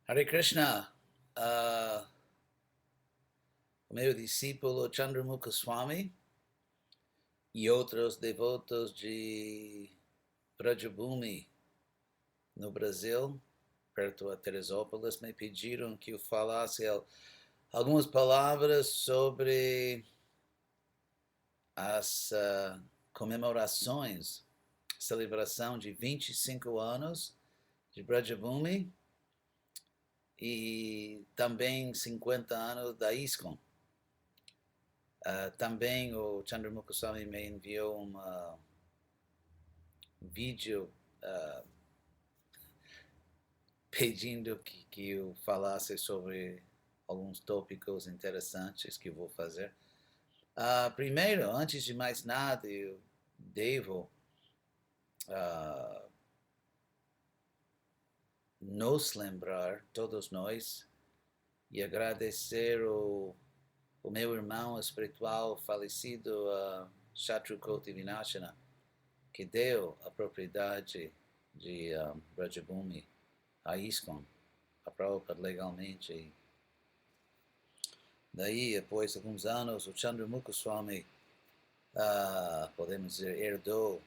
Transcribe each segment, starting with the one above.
Hare Krishna, uh, o meu discípulo Chandramukha Swami e outros devotos de Brajabhumi, no Brasil, perto a Teresópolis, me pediram que eu falasse algumas palavras sobre as comemorações, celebração de 25 anos de Brajabhumi e também 50 anos da ISKCON. Também o Chandramukha Swami me enviou um vídeo pedindo que eu falasse sobre alguns tópicos interessantes que eu vou fazer. Primeiro, antes de mais nada, eu devo nos lembrar, todos nós, e agradecer o meu irmão espiritual falecido, Shatrukoti Vinashana, que deu a propriedade de Brajabhumi a ISKCON, a Prabhupada legalmente. Daí, após alguns anos, o Chandramukha Swami, podemos dizer, herdou,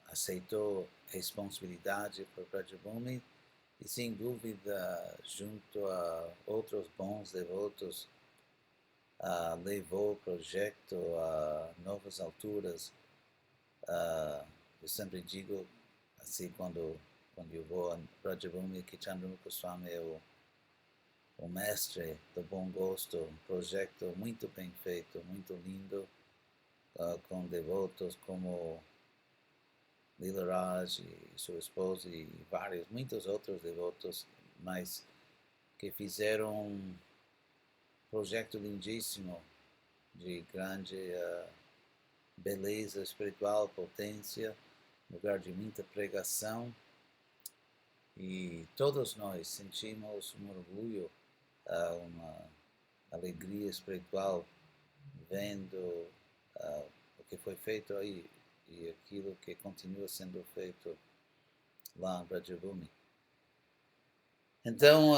aceitou responsabilidade por Brajabhumi e, sem dúvida, junto a outros bons devotos, levou o projeto a novas alturas. Eu sempre digo, assim, quando eu vou a Brajabhumi, que Chandramukha Swami é o mestre do bom gosto, um projeto muito bem feito, muito lindo, com devotos como Lila Raj e sua esposa e muitos outros devotos, mas que fizeram um projeto lindíssimo de grande beleza espiritual, potência, lugar de muita pregação, e todos nós sentimos um orgulho, uma alegria espiritual vendo o que foi feito aí e aquilo que continua sendo feito lá em Brajabhumi. Então,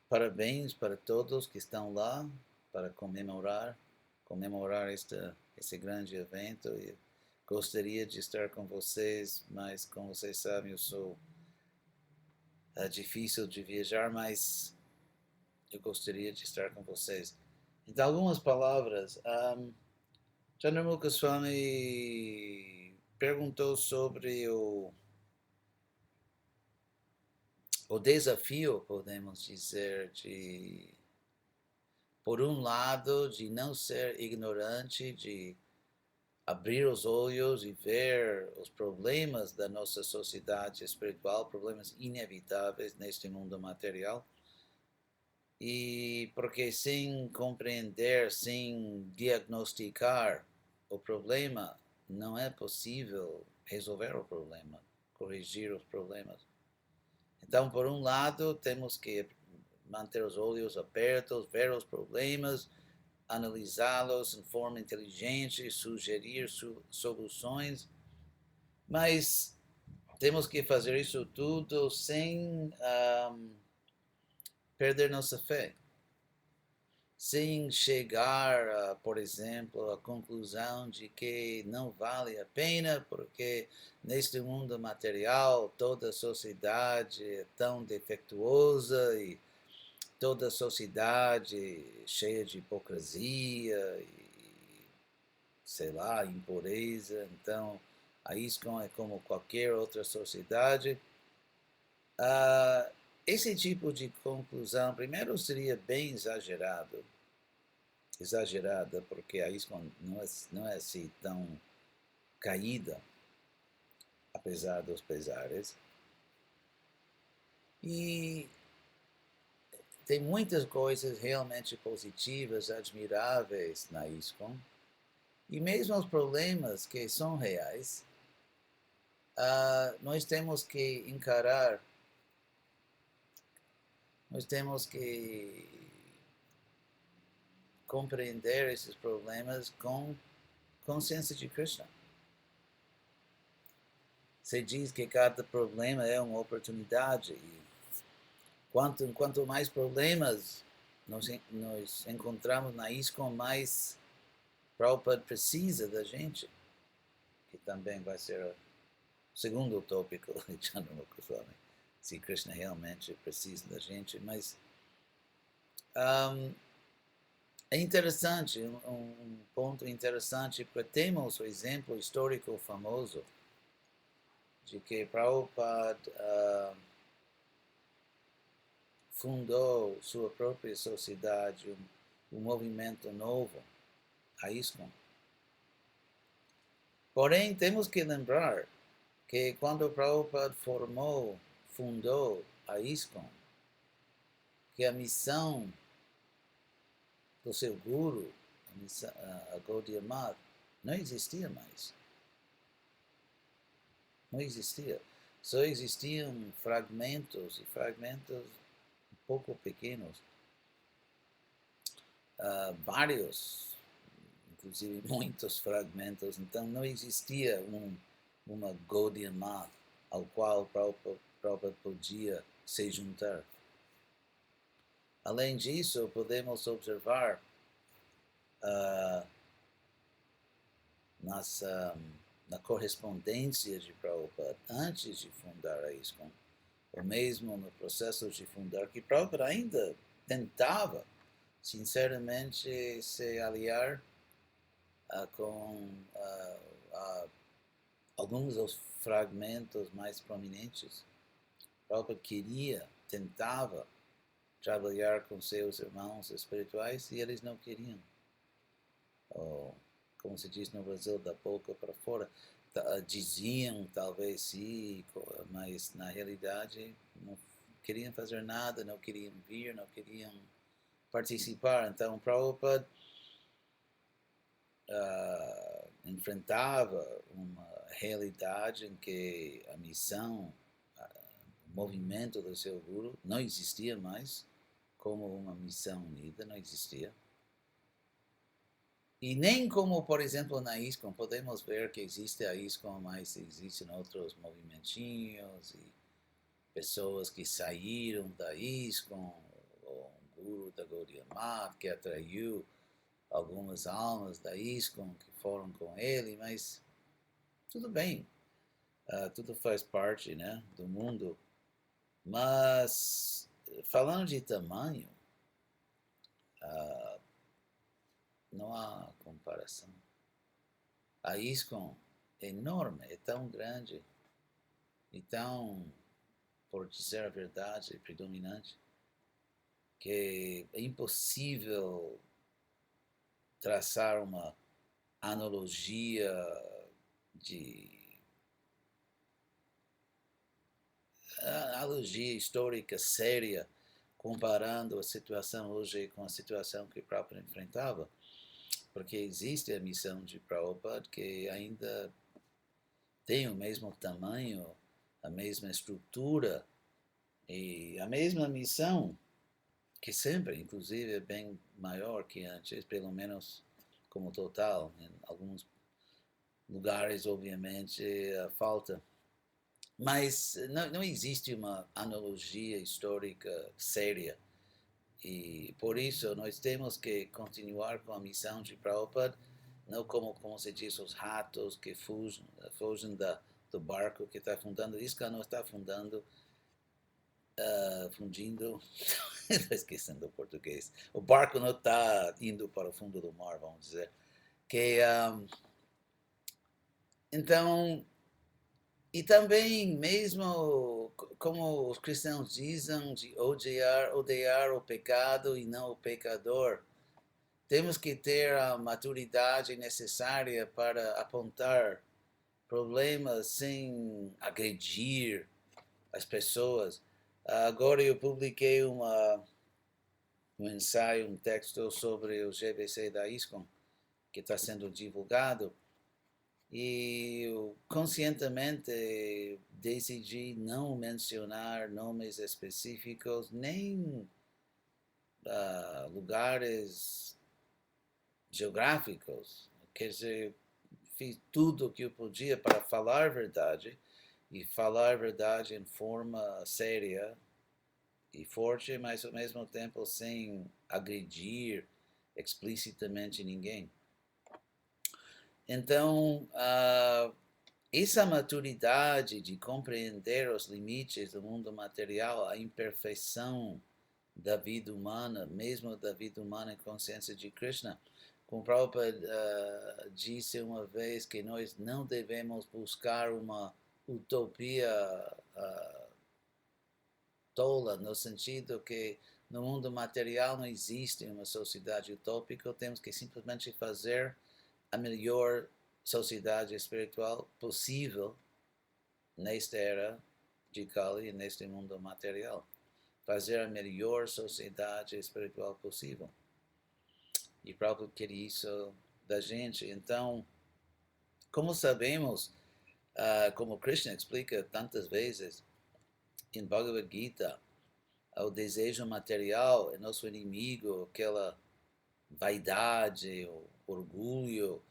parabéns para todos que estão lá para comemorar esse grande evento. E gostaria de estar com vocês, mas como vocês sabem, eu sou difícil de viajar, mas eu gostaria de estar com vocês. Então, algumas palavras. Chandramukha Swami perguntou sobre o desafio, podemos dizer, de, por um lado, de não ser ignorante, de abrir os olhos e ver os problemas da nossa sociedade espiritual, problemas inevitáveis neste mundo material. E porque sem compreender, sem diagnosticar o problema, não é possível resolver o problema, corrigir os problemas. Então, por um lado, temos que manter os olhos abertos, ver os problemas, analisá-los em forma inteligente, sugerir soluções, mas temos que fazer isso tudo sem perder nossa fé, sem chegar, por exemplo, à conclusão de que não vale a pena porque neste mundo material toda a sociedade é tão defeituosa e toda a sociedade cheia de hipocrisia e, sei lá, impureza. Então, a ISKCON é como qualquer outra sociedade. Esse tipo de conclusão, primeiro, seria bem exagerada, porque a ISKCON não é assim tão caída, apesar dos pesares. E tem muitas coisas realmente positivas, admiráveis na ISKCON, e mesmo os problemas que são reais, nós temos que encarar, nós temos que compreender esses problemas com consciência de Krishna. Você diz que cada problema é uma oportunidade. E quanto mais problemas nós encontramos na ISKCON, mais Prabhupada precisa da gente, que também vai ser o segundo tópico de Chandramukha Goswami, se Krishna realmente precisa da gente. Mas é interessante, um ponto interessante, porque temos o exemplo histórico famoso de que Prabhupada fundou sua própria sociedade, um movimento novo, a ISKCON. Porém, temos que lembrar que quando Prabhupada fundou a ISKCON, que a missão do seu guru, a Gaudiya Math, não existia mais. Não existia. Só existiam fragmentos, e fragmentos um pouco pequenos. Vários, inclusive muitos fragmentos. Então não existia uma Gaudiya Math ao qual Prabhupada podia se juntar. Além disso, podemos observar na correspondência de Prabhupada antes de fundar a ISKCON, ou mesmo no processo de fundar, que Prabhupada ainda tentava, sinceramente, se aliar com alguns dos fragmentos mais prominentes. Prabhupada tentava trabalhar com seus irmãos espirituais e eles não queriam. Ou, como se diz no Brasil, da boca para fora. Diziam talvez sim, mas na realidade não queriam fazer nada, não queriam vir, não queriam participar. Então Prabhupada enfrentava uma realidade em que a missão, o movimento do seu guru não existia mais como uma missão unida, não existia. E nem como, por exemplo, na ISKCON, podemos ver que existe a ISKCON, mas existem outros movimentinhos e pessoas que saíram da ISKCON, ou um guru da Gaudiya Math que atraiu algumas almas da ISKCON que foram com ele, mas tudo bem, tudo faz parte, né, do mundo. Mas, falando de tamanho, não há comparação. A ISKCON é enorme, é tão grande e tão, por dizer a verdade, predominante, que é impossível traçar uma analogia histórica séria, comparando a situação hoje com a situação que Prabhupada enfrentava, porque existe a missão de Prabhupada que ainda tem o mesmo tamanho, a mesma estrutura e a mesma missão, que sempre, inclusive, é bem maior que antes, pelo menos como total. Em alguns lugares, obviamente, falta. Mas não existe uma analogia histórica séria. E por isso nós temos que continuar com a missão de Prabhupada, não como se diz, os ratos que fogem do barco que está afundando. Isso que não está afundando, fundindo, estou esquecendo o português. O barco não está indo para o fundo do mar, vamos dizer. Então, e também, mesmo como os cristãos dizem, de odiar o pecado e não o pecador, temos que ter a maturidade necessária para apontar problemas sem agredir as pessoas. Agora eu publiquei um ensaio, um texto sobre o GBC da ISKCON, que está sendo divulgado, e eu conscientemente decidi não mencionar nomes específicos, nem lugares geográficos. Quer dizer, fiz tudo o que eu podia para falar a verdade e falar a verdade em forma séria e forte, mas ao mesmo tempo sem agredir explicitamente ninguém. Então, essa maturidade de compreender os limites do mundo material, a imperfeição da vida humana, mesmo da vida humana em consciência de Krishna, como Prabhupada disse uma vez que nós não devemos buscar uma utopia tola, no sentido que no mundo material não existe uma sociedade utópica, temos que simplesmente fazer a melhor sociedade espiritual possível nesta era de Kali, neste mundo material. Fazer a melhor sociedade espiritual possível. E Prabhupada queria isso da gente. Então, como sabemos, como Krishna explica tantas vezes em Bhagavad Gita, o desejo material é nosso inimigo, aquela vaidade, o orgulho,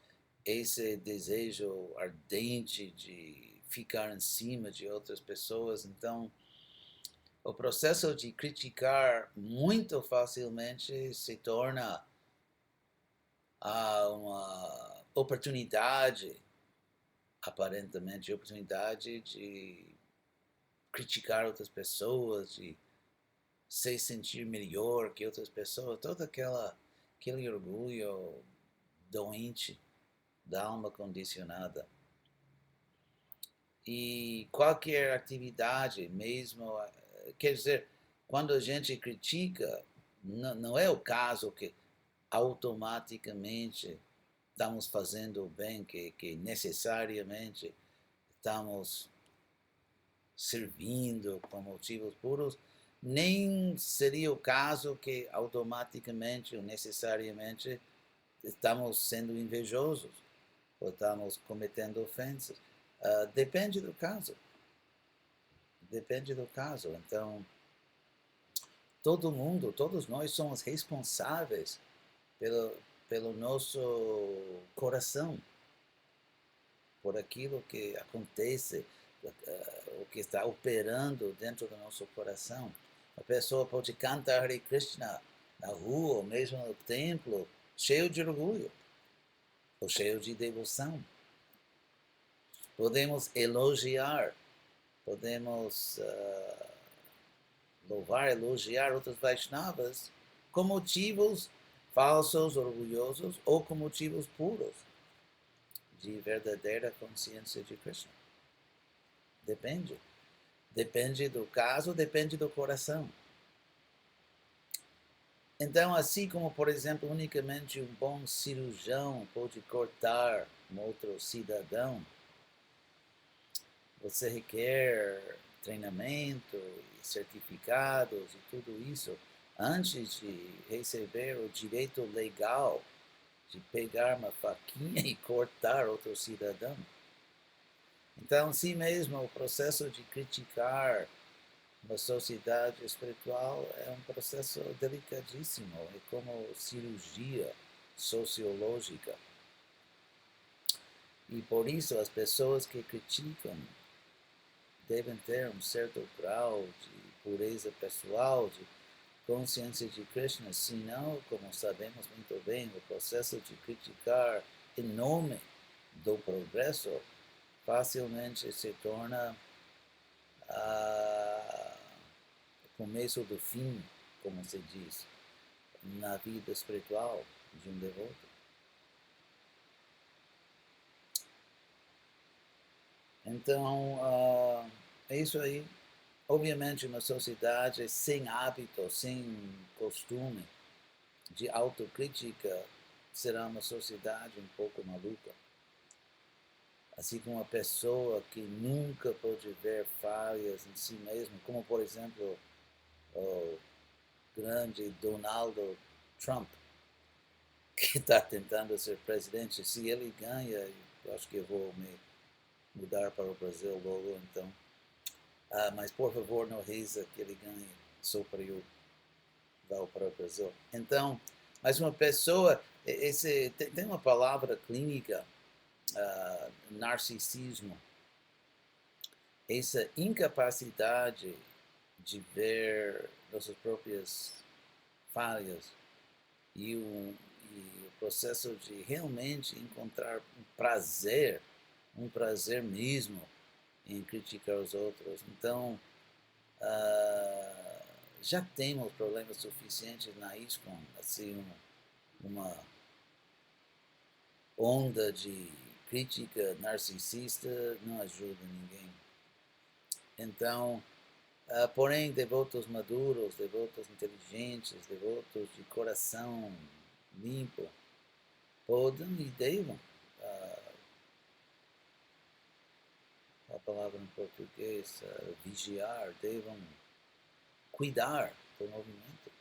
esse desejo ardente de ficar em cima de outras pessoas. Então, o processo de criticar muito facilmente se torna uma oportunidade, aparentemente, oportunidade de criticar outras pessoas, de se sentir melhor que outras pessoas, todo aquele orgulho doente da alma condicionada. E qualquer atividade, mesmo, quer dizer, quando a gente critica, não é o caso que automaticamente estamos fazendo o bem, que necessariamente estamos servindo com motivos puros, nem seria o caso que automaticamente ou necessariamente estamos sendo invejosos ou estamos cometendo ofensas. Depende do caso. Depende do caso. Então, todo mundo, todos nós somos responsáveis pelo nosso coração, por aquilo que acontece, o que está operando dentro do nosso coração. A pessoa pode cantar Hare Krishna na rua, ou mesmo no templo, cheio de orgulho, ou cheio de devoção. Podemos elogiar, podemos louvar, elogiar outros Vaishnavas com motivos falsos, orgulhosos, ou com motivos puros de verdadeira consciência de Krishna. Depende. Depende do caso, depende do coração. Então, assim como, por exemplo, unicamente um bom cirurgião pode cortar um outro cidadão, você requer treinamento, certificados e tudo isso antes de receber o direito legal de pegar uma faquinha e cortar outro cidadão. Então, assim mesmo, o processo de criticar uma sociedade espiritual é um processo delicadíssimo, é como cirurgia sociológica. E por isso as pessoas que criticam devem ter um certo grau de pureza pessoal, de consciência de Krishna, senão, como sabemos muito bem, o processo de criticar em nome do progresso facilmente se torna o começo do fim, como se diz, na vida espiritual de um devoto. Então, é isso aí. Obviamente, uma sociedade sem hábito, sem costume de autocrítica será uma sociedade um pouco maluca. Assim como uma pessoa que nunca pode ver falhas em si mesmo, como, por exemplo, o grande Donald Trump, que está tentando ser presidente. Se ele ganha, eu acho que eu vou me mudar para o Brasil logo, então. Mas, por favor, não reza que ele ganhe, só para eu vá para o Brasil. Então, mas uma pessoa, tem uma palavra clínica, narcisismo. essa incapacidade de ver nossas próprias falhas e o processo de realmente encontrar um prazer mesmo em criticar os outros. Então, já temos problemas suficientes na ISKCON, assim, uma onda de crítica narcisista não ajuda ninguém. Então, porém, devotos maduros, devotos inteligentes, devotos de coração limpo, podem e devam, a palavra em português, vigiar, devam cuidar do movimento.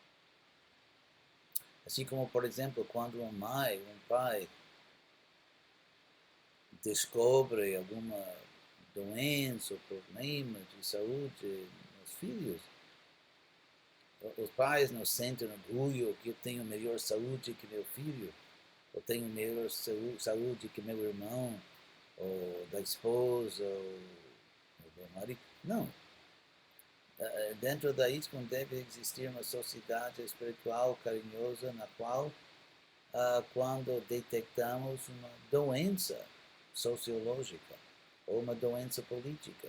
Assim como, por exemplo, quando uma mãe, um pai descobre alguma doença ou problema de saúde nos filhos, os pais não sentem orgulho que eu tenho melhor saúde que meu filho, eu tenho melhor saúde que meu irmão, ou da esposa, ou do marido. Não. Dentro da ISKCON deve existir uma sociedade espiritual carinhosa na qual, quando detectamos uma doença sociológica ou uma doença política,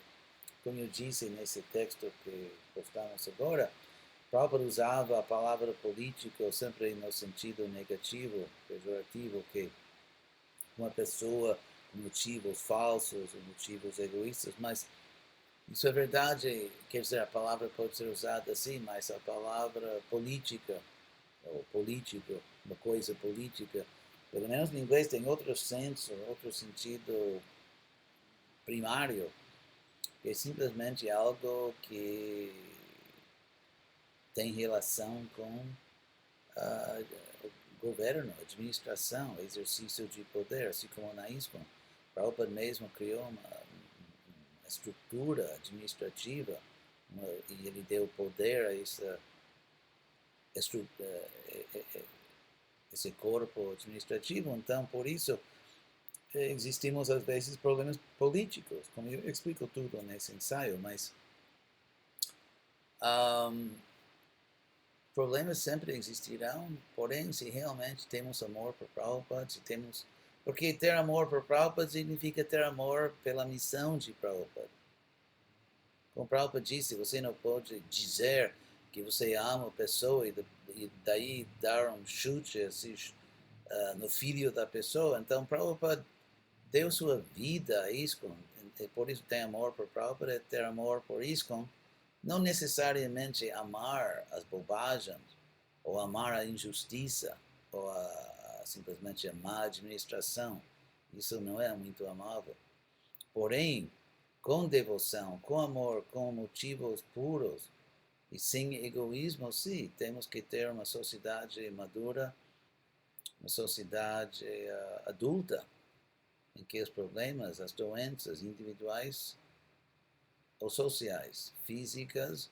como eu disse nesse texto que postamos agora, Prabhupada usava a palavra político sempre no sentido negativo, pejorativo, que uma pessoa com motivos falsos ou motivos egoístas, mas isso é verdade, quer dizer, a palavra pode ser usada assim, mas a palavra política, ou político, uma coisa política, pelo menos em inglês tem outro senso, outro sentido primário, que é simplesmente algo que tem relação com o governo, administração, exercício de poder, assim como na ISKCON. Prabhupada mesmo criou uma estrutura administrativa e ele deu poder a esse corpo administrativo. Então, por isso, existimos às vezes problemas políticos, como eu explico tudo nesse ensaio, mas problemas sempre existirão, porém, se realmente temos amor por Prabhupada, se temos... Porque ter amor por Prabhupada significa ter amor pela missão de Prabhupada. Como Prabhupada disse, você não pode dizer que você ama a pessoa e daí dar um chute assim, no filho da pessoa. Então, Prabhupada deu sua vida a ISKCON, e por isso tem amor por Prabhupada, é ter amor por ISKCON. Não necessariamente amar as bobagens, ou amar a injustiça, ou simplesmente a má administração. Isso não é muito amável. Porém, com devoção, com amor, com motivos puros e sem egoísmo, sim, temos que ter uma sociedade madura, uma sociedade adulta, em que os problemas, as doenças individuais ou sociais, físicas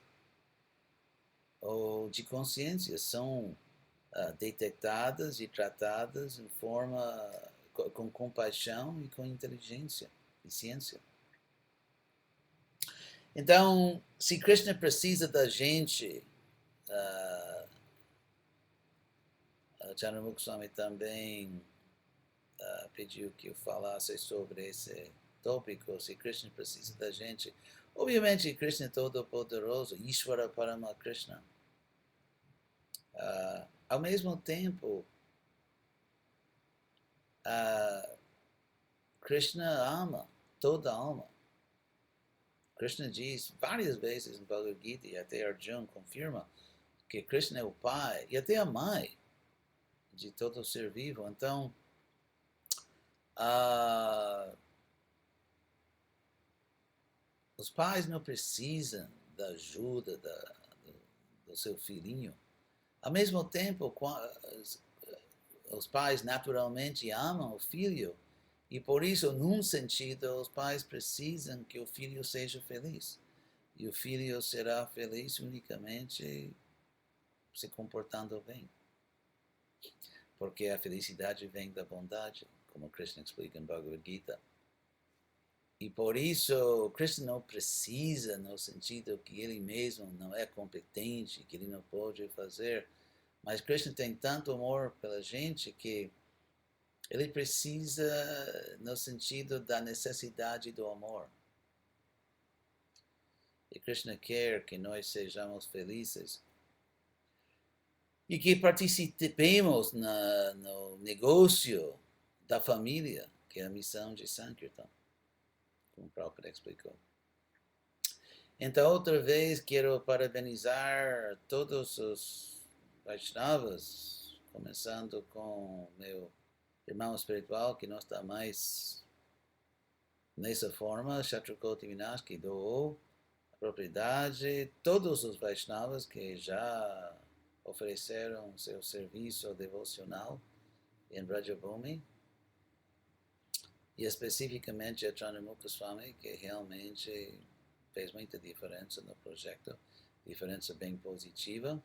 ou de consciência, são detectadas e tratadas em forma com compaixão e com inteligência e ciência. Então, se Krishna precisa da gente, Chandramukha Swami também pediu que eu falasse sobre esse tópico, se Krishna precisa da gente. Obviamente, Krishna é todo-poderoso, Ishvara Parama Krishna. Ao mesmo tempo, Krishna ama toda alma. Krishna diz várias vezes no Bhagavad Gita, e até Arjuna confirma, que Krishna é o pai e até a mãe de todo ser vivo. Então, os pais não precisam da ajuda do seu filhinho. Ao mesmo tempo, os pais naturalmente amam o filho, e por isso, num sentido, os pais precisam que o filho seja feliz. E o filho será feliz unicamente se comportando bem. Porque a felicidade vem da bondade, como Krishna explica em Bhagavad Gita. E por isso, Krishna não precisa, no sentido que ele mesmo não é competente, que ele não pode fazer. Mas Krishna tem tanto amor pela gente que ele precisa no sentido da necessidade do amor. E Krishna quer que nós sejamos felizes e que participemos no negócio da família, que é a missão de Sankirtan, como o Prabhupada explicou. Então, outra vez, quero parabenizar todos os Vaishnavas, começando com meu irmão espiritual, que não está mais nessa forma, Shatrukoti Vinash, que doou a propriedade, todos os Vaishnavas que já ofereceram seu serviço devocional em Brajabhumi, e especificamente a Chandramukha Swami, que realmente fez muita diferença no projeto, diferença bem positiva.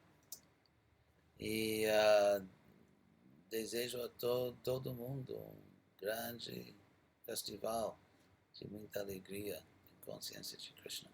E desejo a todo mundo um grande festival de muita alegria e consciência de Krishna.